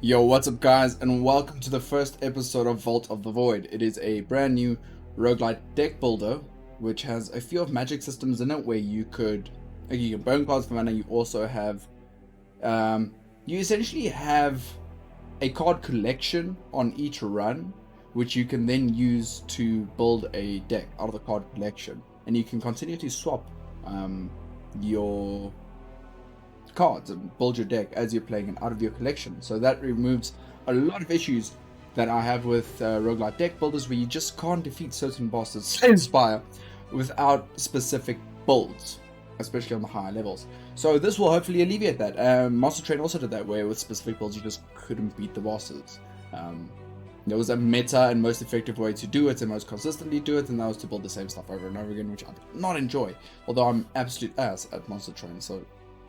Yo, what's up guys, and welcome to the first episode of Vault of the Void. It is a brand new roguelite deck builder, which has a few of magic systems in it where you can burn cards for mana. You also have, you essentially have a card collection on each run, which you can then use to build a deck out of the card collection. And you can continue to swap your cards and build your deck as you're playing it out of your collection. So that removes a lot of issues that I have with roguelite deck builders, where you just can't defeat certain bosses in Spire without specific builds, especially on the higher levels. So this will hopefully alleviate that. Monster Train also did that, where with specific builds you just couldn't beat the bosses. There was a meta and most effective way to do it and most consistently do it, and that was to build the same stuff over and over again, which I did not enjoy, although I'm absolute ass at Monster Train, so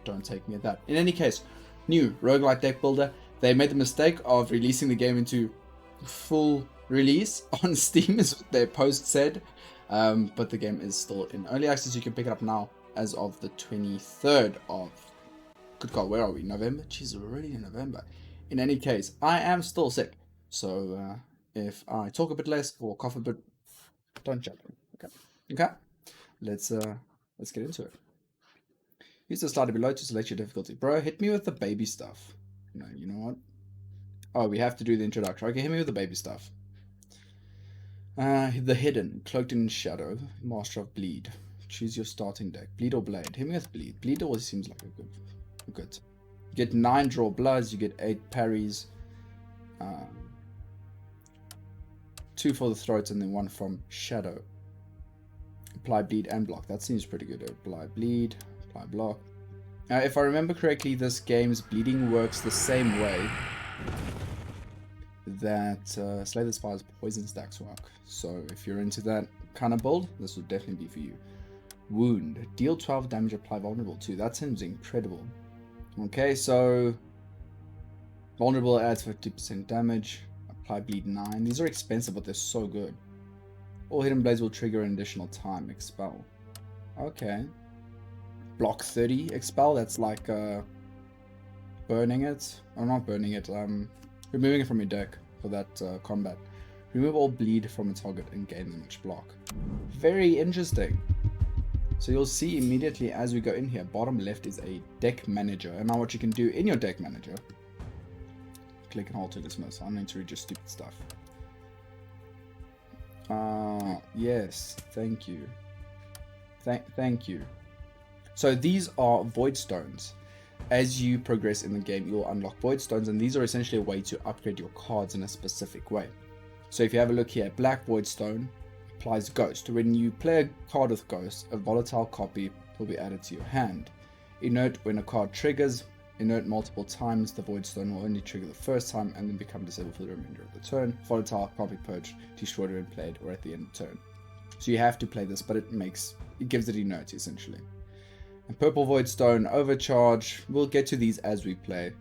don't take me at that. In any case, new roguelite deck builder. They made the mistake of releasing the game into full release on Steam, is what their post said, but the game is still in early access. You can pick it up now as of the 23rd of, good God, where are we, November? Jeez, we're already in November. In any case, I am still sick, so if I talk a bit less or cough a bit, don't judge me. Okay, let's get into it. Use the slider below to select your difficulty. Bro, hit me with the baby stuff. No, you know what? Oh, we have to do the introduction. Okay, hit me with the baby stuff. The Hidden, Cloaked in Shadow, Master of Bleed. Choose your starting deck. Bleed or Blade? Hit me with Bleed. Bleed always seems like a good. You get 9 draw bloods, you get 8 parries. 2 for the throats and then 1 from Shadow. Apply Bleed and block. That seems pretty good. Apply Bleed. Apply block. If I remember correctly, this game's bleeding works the same way that Slay the Spire's poison stacks work. So if you're into that kind of build, this will definitely be for you. Wound. Deal 12 damage, apply vulnerable 2. That seems incredible. Okay, so vulnerable adds 50% damage. Apply bleed 9. These are expensive, but they're so good. All hidden blades will trigger an additional time. Expel. Okay. Block 30 expel, that's like burning it, or not burning it, removing it from your deck for that combat. Remove all bleed from a target and gain them each block. Very interesting. So you'll see immediately as we go in here, bottom left is a deck manager, and now what you can do in your deck manager, click and hold to dismiss. I'm going to read your stupid stuff. Yes, thank you. Thank you. So these are void stones. As you progress in the game, you'll unlock void stones, and these are essentially a way to upgrade your cards in a specific way. So if you have a look here, black void stone applies ghost. When you play a card with ghost, a volatile copy will be added to your hand. Inert, when a card triggers, inert multiple times, the void stone will only trigger the first time and then become disabled for the remainder of the turn. Volatile can't be purged, destroyed when played, or at the end of the turn. So you have to play this, but it gives it inert essentially. And purple void stone overcharge, we'll get to these as we play.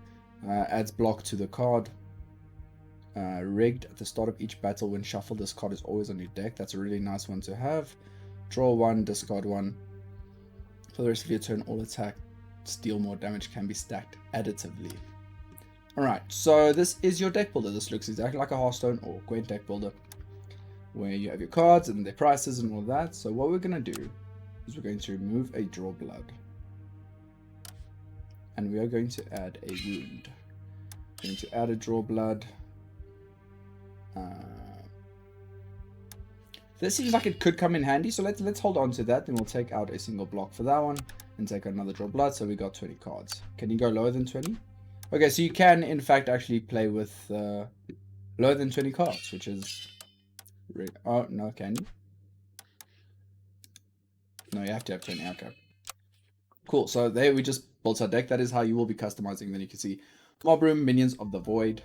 Adds block to the card. Rigged, at the start of each battle when shuffled, this card is always on your deck. That's a really nice one to have. Draw 1, discard 1. For the rest of your turn, all attack, deal more damage can be stacked additively. Alright, so this is your deck builder. This looks exactly like a Hearthstone or Gwent deck builder, where you have your cards and their prices and all that. So what we're going to do is we're going to remove a draw blood, and we are going to add a wound. We're going to add a draw blood. This seems like it could come in handy, so let's hold on to that. Then we'll take out a single block for that one and take out another draw blood. So we got 20 cards. Can you go lower than 20? Okay, so you can in fact actually play with lower than 20 cards, which is oh no, can you? No, you have to have 20. Okay, cool. So there we just built our deck. That is how you will be customizing. Then you can see Mob Room, Minions of the Void,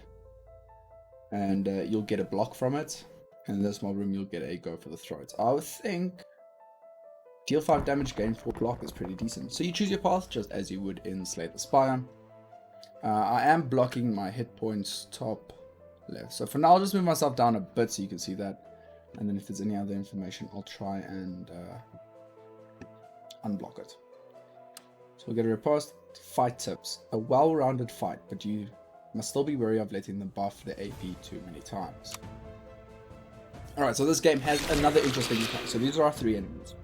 and you'll get a block from it. And in this Mob Room, you'll get a Go for the Throats. I would think deal 5 damage, gain 4 block is pretty decent. So you choose your path just as you would in Slay the Spire. I am blocking my hit points top left. So for now, I'll just move myself down a bit so you can see that. And then if there's any other information, I'll try and unblock it. So we'll get a riposte. Fight tips. A well-rounded fight, but you Must still be wary of letting them buff the AP too many times. Alright, so this game has another interesting mechanic. So these are our 3 enemies.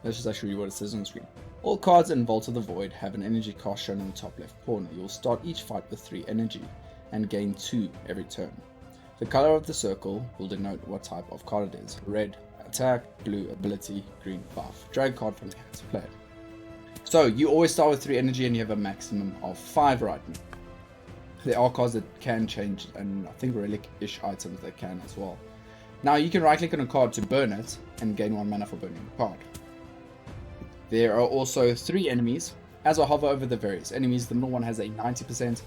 Let's just actually read what it says on the screen. All cards in Vault of the Void have an energy cost shown in the top left corner. You'll start each fight with 3 energy and gain 2 every turn. The color of the circle will denote what type of card it is. Red, attack; blue, ability; green, buff. Drag card from your hand to play. So you always start with 3 energy and you have a maximum of 5 right now. There are cards that can change, and I think relic-ish items that can as well. Now you can right click on a card to burn it and gain 1 mana for burning the card. There are also 3 enemies. As I hover over the various enemies, the middle one has a 90%,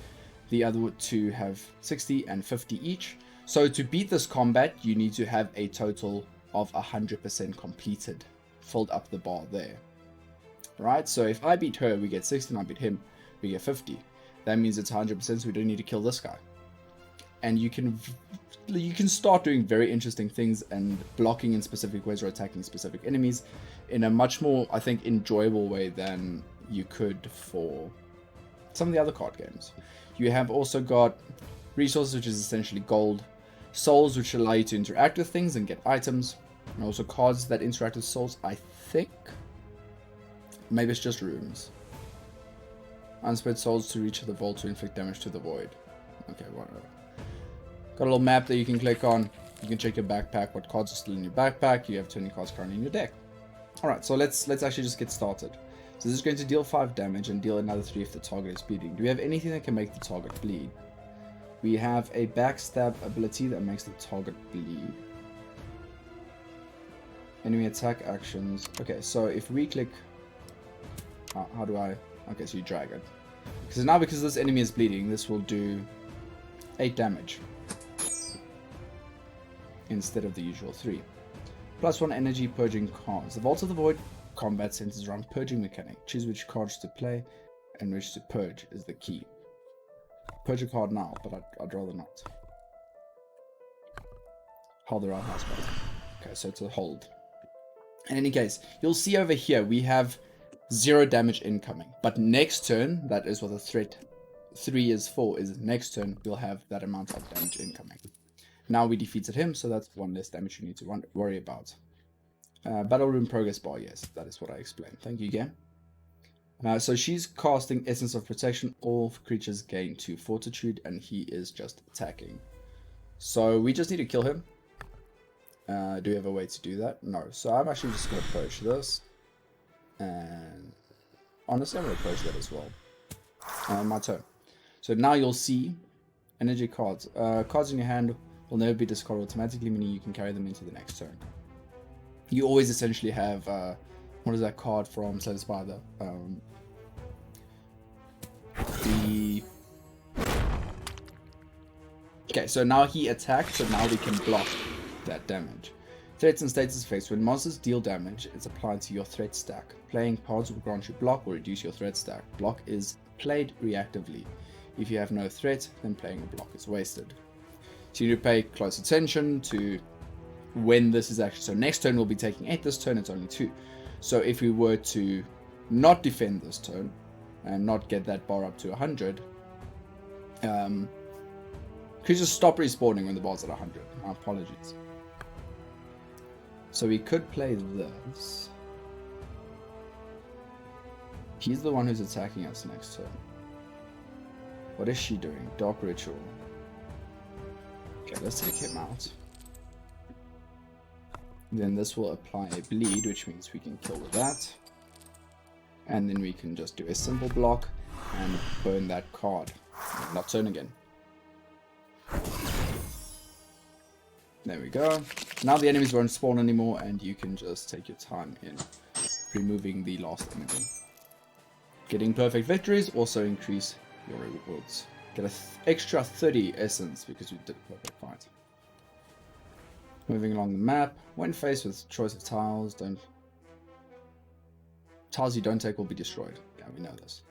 the other 2 have 60 and 50 each. So to beat this combat, you need to have a total of 100% completed, filled up the bar there. Right, so if I beat her, we get 60, and I beat him, we get 50. That means it's 100%, so we don't need to kill this guy. And you can start doing very interesting things and blocking in specific ways or attacking specific enemies in a much more, I think, enjoyable way than you could for some of the other card games. You have also got resources, which is essentially gold, souls, which allow you to interact with things and get items, and also cards that interact with souls, I think. Maybe it's just rooms. Unspent souls to reach the vault to inflict damage to the void. Okay, whatever. Got a little map that you can click on. You can check your backpack, what cards are still in your backpack. You have 20 cards currently in your deck. Alright, so let's actually just get started. So this is going to deal 5 damage and deal another 3 if the target is bleeding. Do we have anything that can make the target bleed? We have a backstab ability that makes the target bleed. Enemy attack actions. Okay, so if we click... how do I... Okay, so you drag it. So now because this enemy is bleeding, this will do 8 damage. Instead of the usual 3. +1 energy purging cards. The Vault of the Void combat centers around purging mechanic. Choose which cards to play and which to purge is the key. Purge a card now, but I'd rather not. Hold the right mouse button. Okay, so it's a hold. In any case, you'll see over here we have 0 damage incoming. But next turn, that is what the threat 3 is for, is next turn we'll have that amount of damage incoming. Now we defeated him, so that's 1 less damage you need to worry about. Battle Room Progress Bar, yes, that is what I explained. Thank you again. So she's casting Essence of Protection. All creatures gain 2 Fortitude, and he is just attacking. So we just need to kill him. Do we have a way to do that? No. So I'm actually just going to purge this. And honestly, I'm going to purge that as well. My turn. So now you'll see energy cards. Cards in your hand will never be discarded automatically, meaning you can carry them into the next turn. You always essentially have, what is that card from Slay the Spire? Okay, so now he attacked, so now we can block that damage. Threats and status effects. When monsters deal damage, it's applied to your threat stack. Playing cards will grant you block or reduce your threat stack. Block is played reactively. If you have no threat, then playing a block is wasted. So you need to pay close attention to when this is actually... So next turn we'll be taking 8, this turn it's only 2. So if we were to not defend this turn, and not get that bar up to 100, creatures stop respawning when the bar's at 100. My apologies. So we could play this. He's the one who's attacking us next turn. What is she doing? Dark Ritual. Okay, let's take him out. Then this will apply a bleed, which means we can kill with that. And then we can just do a simple block and burn that card. Not turn again. There we go. Now the enemies won't spawn anymore, and you can just take your time in removing the last enemy. Getting perfect victories also increase your rewards. Get an extra 30 essence because you did a perfect fight. Moving along the map. When faced with choice of tiles, tiles you don't take will be destroyed. Yeah, we know this.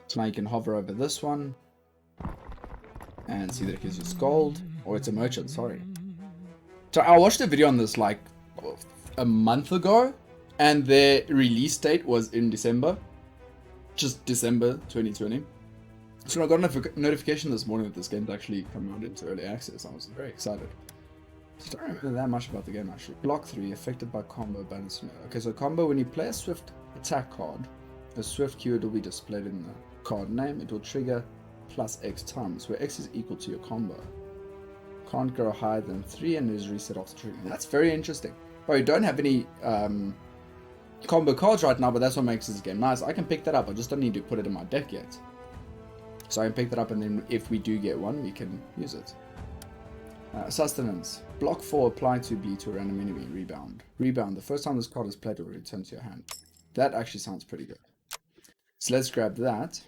So now you can hover over this one and see that it gives us gold. Or it's a merchant, sorry. So I watched a video on this like a month ago, and their release date was in December. Just December 2020. So I got a notification this morning that this game's actually coming out into early access. I was very excited. I don't remember that much about the game actually. Block 3, affected by combo balance. Okay, so combo, when you play a swift attack card, a swift keyword will be displayed in the card name. It will trigger plus X times, where X is equal to your combo. Can't go higher than 3 and is reset after triggering. That's very interesting. But we don't have any combo cards right now, but that's what makes this game nice. I can pick that up, I just don't need to put it in my deck yet. So I can pick that up, and then if we do get one, we can use it. Sustenance. Block 4, apply to bleed to a random enemy. Rebound. Rebound. The first time this card is played, it will return to your hand. That actually sounds pretty good. So let's grab that.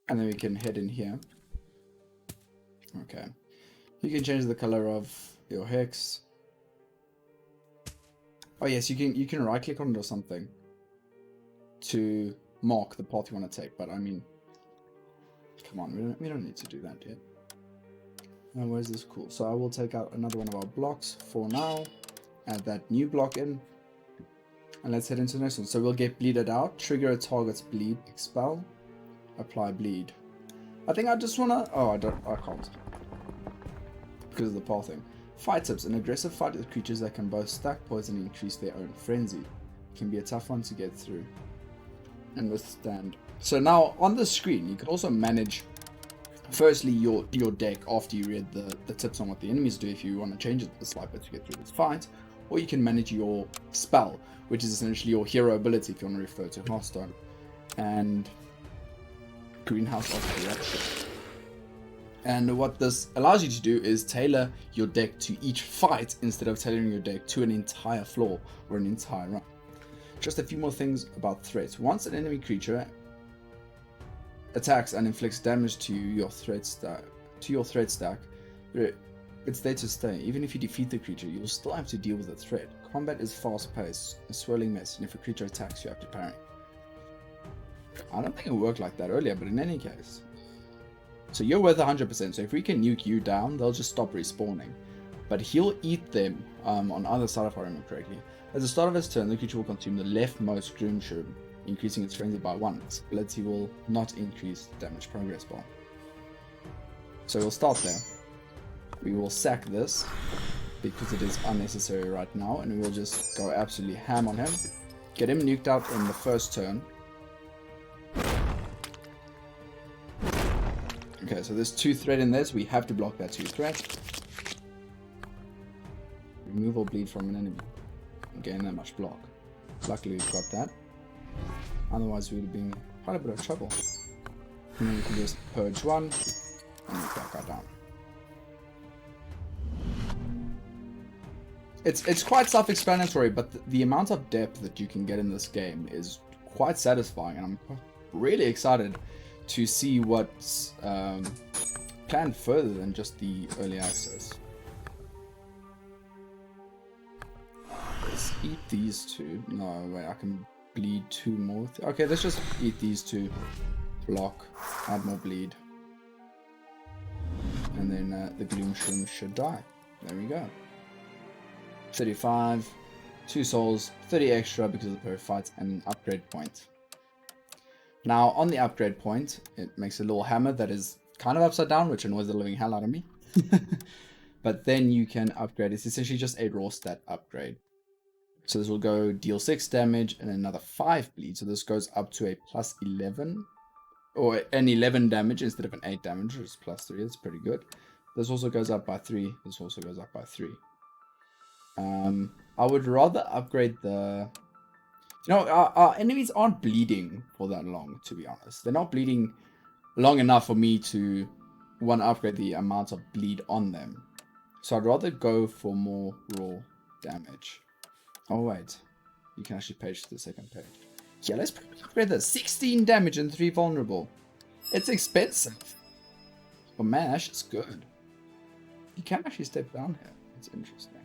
And then we can head in here. Okay. You can change the color of your hex. Oh yes, you can right click on it or something to mark the path you want to take, but I mean, come on, we don't need to do that yet. Now where's this? Cool. So I will take out another one of our blocks for now, add that new block in, and let's head into the next one. So we'll get bleeded out, trigger a target's bleed, expel, apply bleed. I think I just wanna, oh I can't, because of the pathing. Fight tips. An aggressive fight with creatures that can both stack poison and increase their own frenzy. It can be a tough one to get through and withstand. So now on the screen you can also manage firstly your deck after you read the tips on what the enemies do if you want to change it slightly to get through this fight, or you can manage your spell, which is essentially your hero ability if you want to refer to Hearthstone, and greenhouse of corruption. And what this allows you to do is tailor your deck to each fight instead of tailoring your deck to an entire floor or an entire run. Just a few more things about threats. Once an enemy creature attacks and inflicts damage to your threat stack, it's there to stay. Even if you defeat the creature, you'll still have to deal with the threat. Combat is fast-paced, a swirling mess, and if a creature attacks, you have to parry. I don't think it worked like that earlier, but in any case. So you're worth 100%, so if we can nuke you down, they'll just stop respawning. But he'll eat them on either side, if I remember correctly. At the start of his turn, the creature will consume the leftmost Gloom Shroom, increasing its frenzy by 1. Its ability will not increase the damage progress bar. So we'll start there. We will sack this, because it is unnecessary right now, and we will just go absolutely ham on him. Get him nuked out in the first turn. Okay, so there's 2 threat in there, so we have to block that 2 threat. Remove or bleed from an enemy. Gain that much block. Luckily we've got that. Otherwise we would have been in quite a bit of trouble. And then we can just purge 1 and knock that guy down. It's quite self-explanatory, but the amount of depth that you can get in this game is quite satisfying, and I'm really excited to see what's planned further than just the early access. Let's eat these 2. No, wait, I can bleed 2 more. Okay, let's just eat these 2. Block, add more bleed. And then the Gloom Shroom should die. There we go. 35, 2 souls, 30 extra because of the per fight, and an upgrade point. Now, on the upgrade point, it makes a little hammer that is kind of upside down, which annoys the living hell out of me. But then you can upgrade. It's essentially just a raw stat upgrade. So this will go deal 6 damage and another 5 bleed. So this goes up to a plus 11, or an 11 damage instead of an 8 damage, which is plus 3. That's pretty good. This also goes up by 3. This also goes up by 3. I would rather upgrade the... You know, our enemies aren't bleeding for that long, to be honest. They're not bleeding long enough for me to want to upgrade the amount of bleed on them. So I'd rather go for more raw damage. Oh, wait. You can actually page to the second page. Yeah, let's upgrade this. 16 damage and 3 vulnerable. It's expensive. But man, that shit's good. You can actually step down here. It's interesting.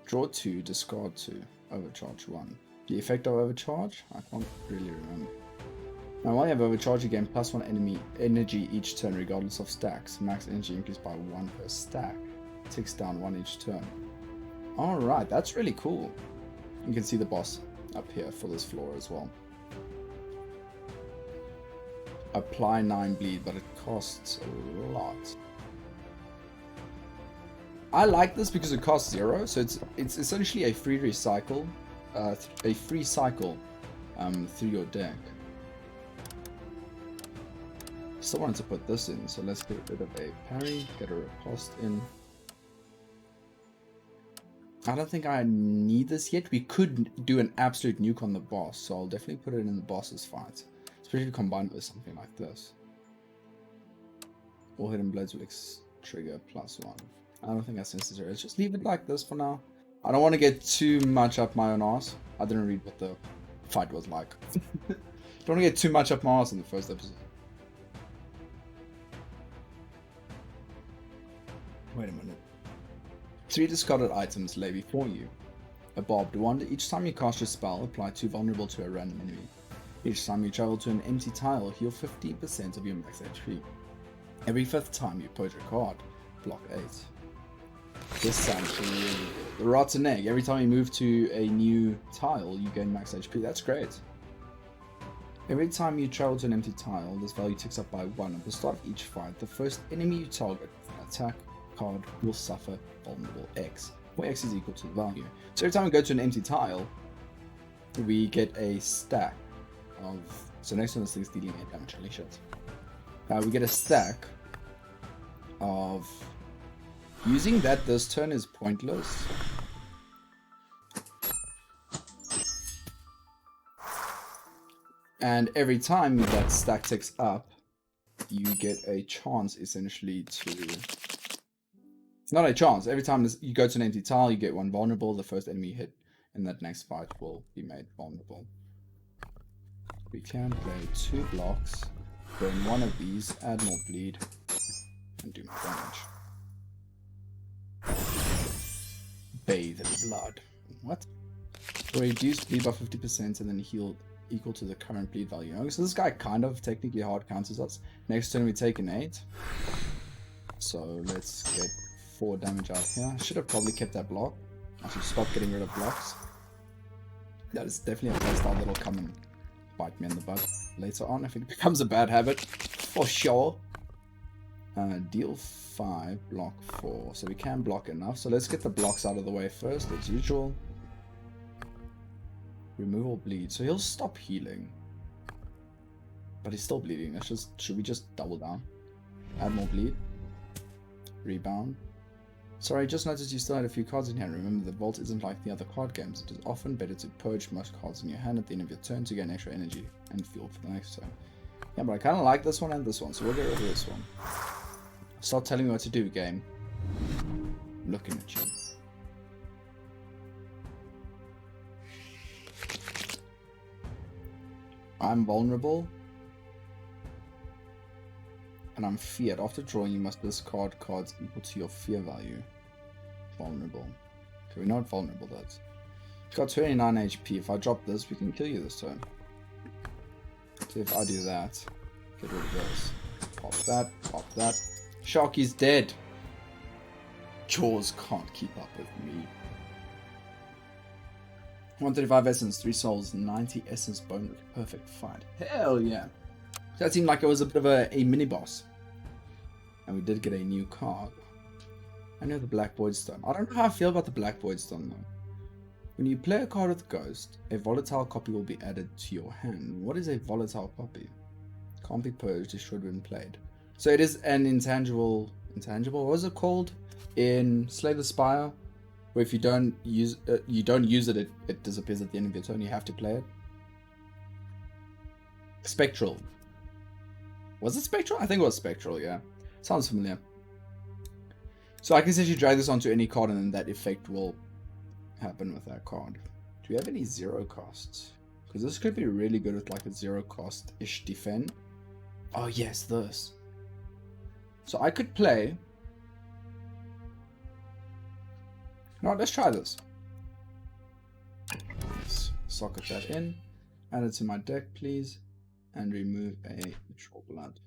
Draw 2, discard 2, overcharge 1. The effect of overcharge? I can't really remember. Now while you have overcharge, you gain +1 enemy energy each turn regardless of stacks. Max energy increased by 1 per stack. Ticks down 1 each turn. Alright, that's really cool. You can see the boss up here for this floor as well. apply 9 bleed, but it costs a lot. I like this because it costs 0, so it's essentially a free recycle, a free cycle through your deck. Still wanted to put this in, so let's get rid of a parry, get a riposte in. I don't think I need this yet. We could do an absolute nuke on the boss, so I'll definitely put it in the boss's fight, especially combined with something like this. All hidden blades will trigger +1. I don't think that's necessary. Let's just leave it like this for now. I don't want to get too much up my own arse. I didn't read what the fight was like. Don't want to get too much up my arse in the first episode. Wait a minute. 3 discarded items lay before you. A barbed wand. Each time you cast your spell, apply 2 vulnerable to a random enemy. Each time you travel to an empty tile, heal 15% of your max HP. Every 5th time you purge a card, block 8. This sounds really good. The rotten egg. Every time you move to a new tile, you gain max HP. That's great. Every time you travel to an empty tile, this value ticks up by 1. At the start of each fight, the first enemy you target with an attack card will suffer vulnerable X, where X is equal to the value. So every time we go to an empty tile, we get a stack of... So next one, this thing's dealing 8 damage. Holy shit. We get a stack of... Using that this turn is pointless. And every time that stack ticks up, you get a chance essentially to... Not a chance. Every time you go to an empty tile, you get 1 vulnerable. The first enemy hit in that next fight will be made vulnerable. We can play 2 blocks, burn 1 of these, add more bleed, and do more damage. Bathe in blood. What? Reduce bleed by 50% and then heal equal to the current bleed value. Okay, so this guy kind of technically hard counters us. Next turn we take an 8. So let's get 4 damage out here. I should have probably kept that block. I should stop getting rid of blocks. That is definitely a playstyle that'll come and bite me in the butt later on if it becomes a bad habit. For sure. Deal 5, block 4. So we can block enough. So let's get the blocks out of the way first, as usual. Remove all bleed. So he'll stop healing. But he's still bleeding. Let's just... Should we just double down? Add more bleed. Rebound. Sorry, I just noticed you still had a few cards in hand. Remember, the vault isn't like the other card games. It is often better to purge most cards in your hand at the end of your turn to gain extra energy and fuel for the next turn. Yeah, but I kind of like this one and this one, so we'll get rid of this one. Stop telling me what to do, game. I'm looking at you. I'm vulnerable. And I'm feared. After drawing, you must discard cards equal to your fear value. Vulnerable. Okay, we're not vulnerable, that's... Got 29 HP. If I drop this, we can kill you this turn. So if I do that, get rid of this. Pop that, pop that. Sharky's dead. Jaws can't keep up with me. 135 essence, 3 souls, 90 essence bone. Perfect fight. Hell yeah. That seemed like it was a bit of a mini-boss. And we did get a new card. I know the Black Void Stone. I don't know how I feel about the Black Void Stone though. When you play a card with Ghost, a volatile copy will be added to your hand. What is a volatile copy? Can't be purged, destroyed when played. So it is an intangible, what was it called? In Slay the Spire, where if you don't use it, it disappears at the end of your turn. You have to play it. Spectral. Was it Spectral? I think it was Spectral, yeah. Sounds familiar. So I can essentially drag this onto any card and then that effect will happen with that card. Do we have any 0 costs? Because this could be really good with like a 0 cost-ish defend. Oh yes, this. So I could play... No, let's try this. Let's socket that in. Add it to my deck, please. And remove a neutral blood.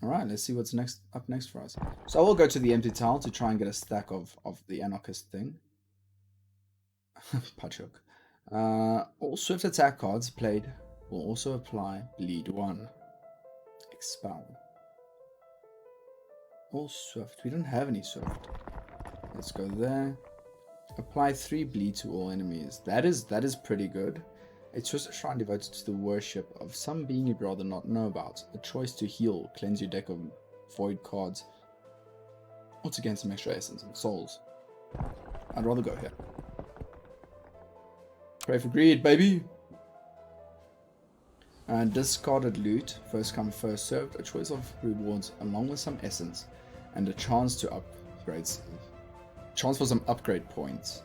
Alright, let's see what's up next for us. So I will go to the empty tile to try and get a stack of the anarchist thing. Pachuk. All swift attack cards played will also apply bleed 1. spell. All swift. We don't have any swift. Let's go there. Apply 3 bleed to all enemies. That is pretty good. A twisted shrine devoted to the worship of some being you'd rather not know about. A choice to heal. Cleanse your deck of void cards. Or to gain some extra essence and souls. I'd rather go here. Pray for greed, baby! Discarded loot. First come, first served. A choice of rewards along with some essence. And a chance to upgrade. Chance for some upgrade points.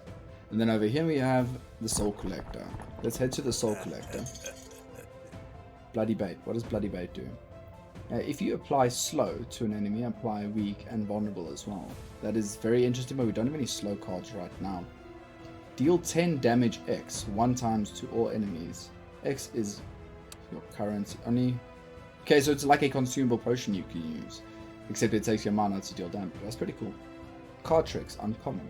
And then over here we have the Soul Collector. Let's head to the Soul Collector. Bloody Bait. What does Bloody Bait do? If you apply slow to an enemy, apply weak and vulnerable as well. That is very interesting, but we don't have any slow cards right now. Deal 10 damage X 1 times to all enemies. X is your currency only. Okay, so it's like a consumable potion you can use. Except it takes your mana to deal damage. That's pretty cool. Card tricks, uncommon.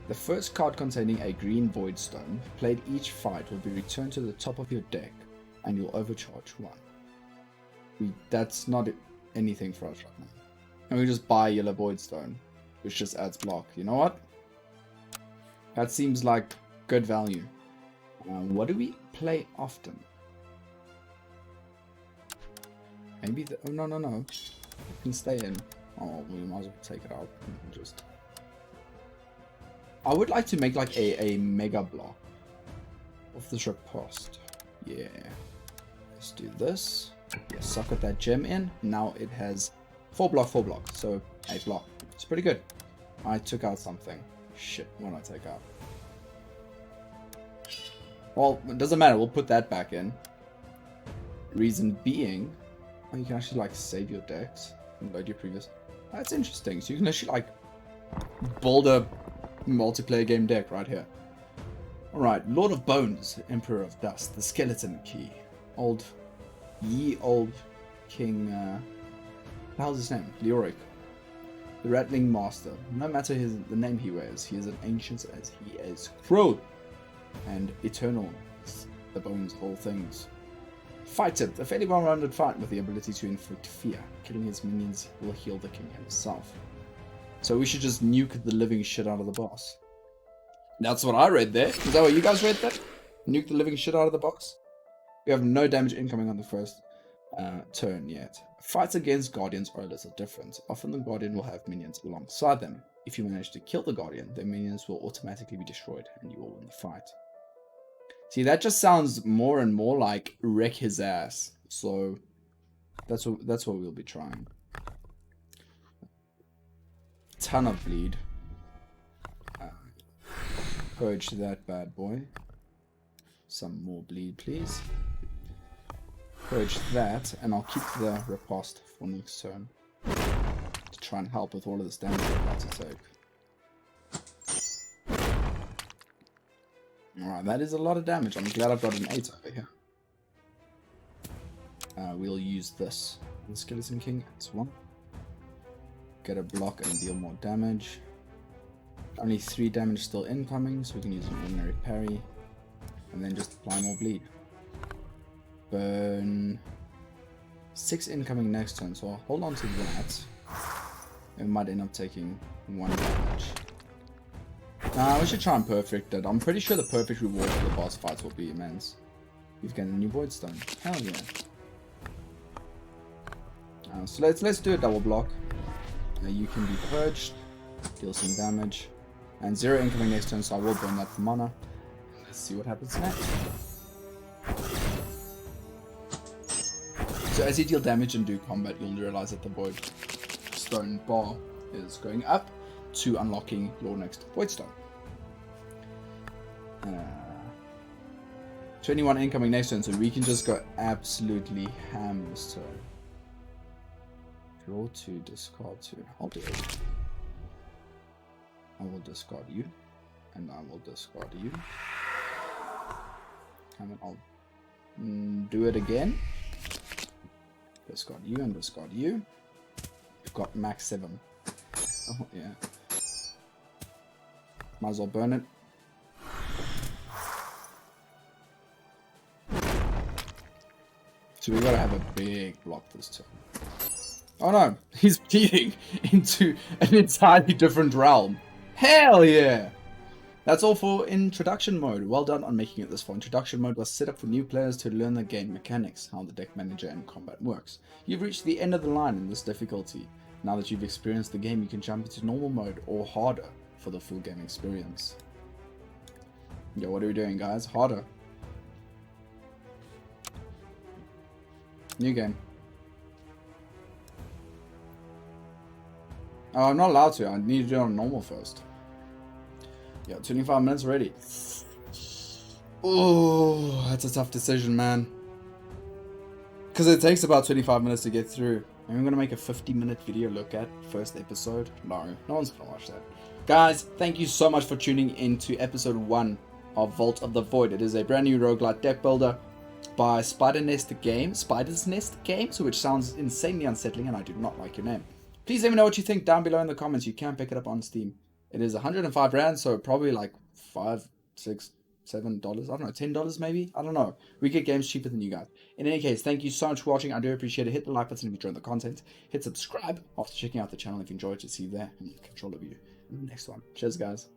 The first card containing a green void stone played each fight will be returned to the top of your deck and you'll overcharge 1. That's not anything for us right now. And we just buy yellow void stone, which just adds block. You know what? That seems like good value. What do we play often? Maybe the... Oh, no. It can stay in. Oh, we might as well take it out and just... I would like to make like a mega block of this riposte. Yeah. Let's do this. Yeah, socket that gem in. Now it has 4 block, so 8 block. It's pretty good. I took out something. Shit, what did I take out? Well, it doesn't matter. We'll put that back in. Reason being, oh, you can actually like save your decks and load your previous. That's interesting. So you can actually like build a multiplayer game deck right here. Alright, Lord of Bones, Emperor of Dust, the Skeleton Key. Old King, what the hell's his name? Leoric. The Rattling Master. No matter the name he wears, he is an ancient as he is cruel and eternal. The bones, all things. Fight it. A fairly well-rounded fight with the ability to inflict fear. Killing his minions will heal the king himself. So we should just nuke the living shit out of the boss. That's what I read there. Is that what you guys read there? Nuke the living shit out of the boss? We have no damage incoming on the first turn yet. Fights against guardians are a little different. Often the guardian will have minions alongside them. If you manage to kill the guardian, the minions will automatically be destroyed and you will win the fight. See, that just sounds more and more like wreck his ass. So that's what we'll be trying. Ton of bleed. Purge that bad boy. Some more bleed, please. Purge that, and I'll keep the riposte for next turn to try and help with all of this damage we're about to take. Alright, that is a lot of damage. I'm glad I've got an 8 over here. We'll use this. The Skeleton King, it's 1. Get a block and deal more damage. Only 3 damage still incoming, so we can use an ordinary parry. And then just apply more bleed. Burn 6 incoming next turn, so I'll hold on to that. It might end up taking 1 damage. We should try and perfect it. I'm pretty sure the perfect reward for the boss fights will be immense. You've gained a new void stone. Hell yeah. So let's do a double block. You can be purged, deal some damage, and 0 incoming next turn, so I will burn that for mana. Let's see what happens next. So as you deal damage and do combat, you'll realize that the void stone bar is going up to unlocking your next void stone. 21 incoming next turn, so we can just go absolutely ham this turn. Draw 2, discard 2. I'll do it. I will discard you, and I will discard you. And then I'll do it again. Discard you and discard you. You've got max 7. Oh yeah. Might as well burn it. So we gotta have a big block this turn. Oh no, he's bleeding into an entirely different realm. Hell yeah! That's all for introduction mode. Well done on making it this far. Introduction mode was set up for new players to learn the game mechanics, how the deck manager and combat works. You've reached the end of the line in this difficulty. Now that you've experienced the game, you can jump into normal mode or harder for the full game experience. Yo, what are we doing, guys? Harder. New game. Oh, I'm not allowed to. I need to do it on normal first. Yeah, 25 minutes already. Oh, that's a tough decision, man. Because it takes about 25 minutes to get through. And I'm going to make a 50-minute video look at first episode. No one's going to watch that. Guys, thank you so much for tuning into episode 1 of Vault of the Void. It is a brand new roguelite deck builder by Spider's Nest Games, which sounds insanely unsettling, and I do not like your name. Please let me know what you think down below in the comments. You can pick it up on Steam. It is 105 Rand, so probably like $5, $6, $7. I don't know, $10 maybe? I don't know. We get games cheaper than you guys. In any case, thank you so much for watching. I do appreciate it. Hit the like button if you enjoyed the content. Hit subscribe after checking out the channel if you enjoyed to see you there. And control of you in the next one. Cheers, guys.